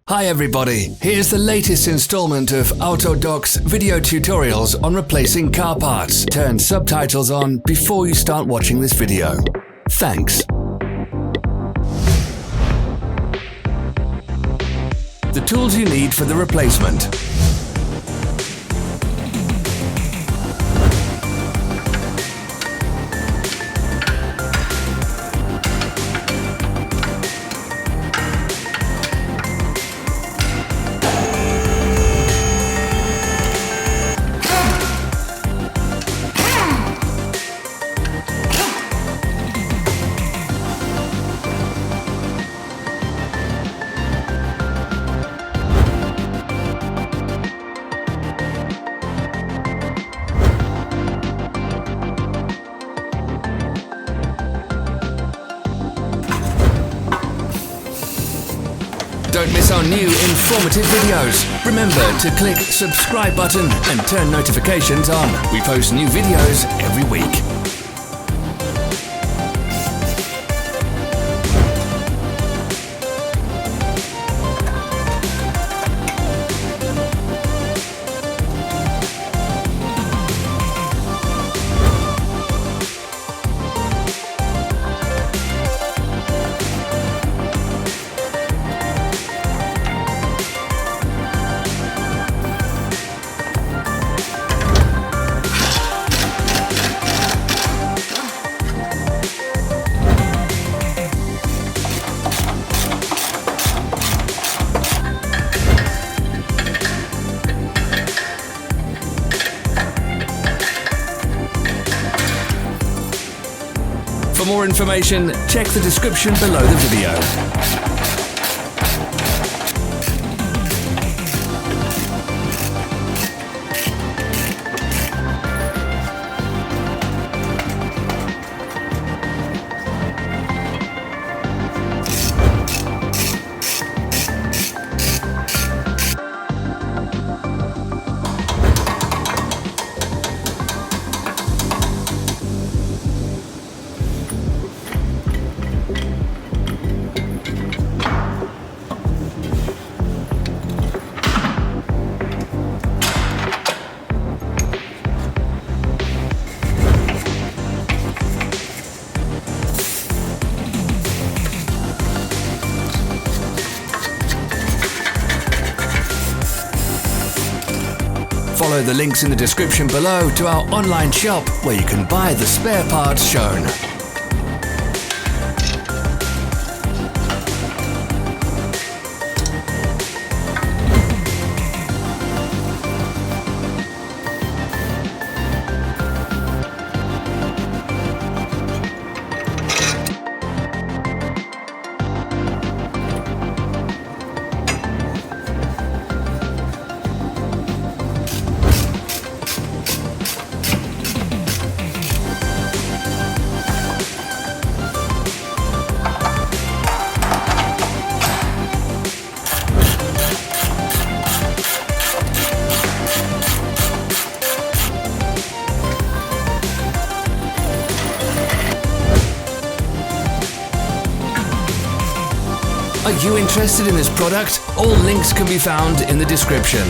Hi everybody, here's the latest installment of Autodoc's video tutorials on replacing car parts. Turn subtitles on before you start watching this video. Thanks. The tools you need for the replacement. Don't miss our new informative videos. Remember to click subscribe button and turn notifications on. We post new videos every week. For more information, check the description below the video. Follow the links in the description below to our online shop where you can buy the spare parts shown. Are you interested in this product? All links can be found in the description.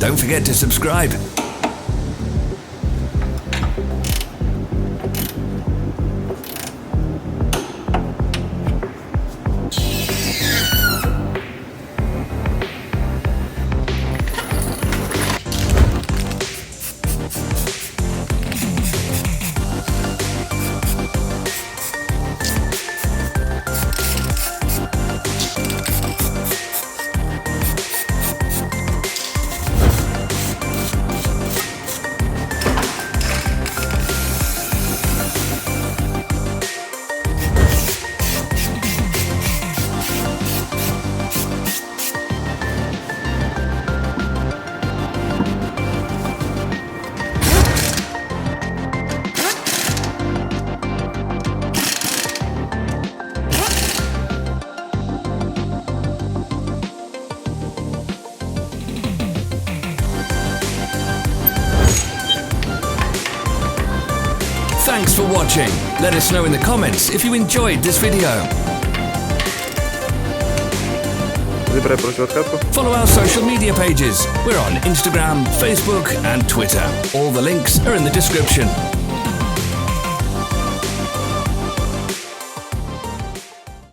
Don't forget to subscribe. Thanks for watching. Let us know in the comments if you enjoyed this video. Follow our social media pages. We're on Instagram, Facebook and Twitter. All the links are in the description.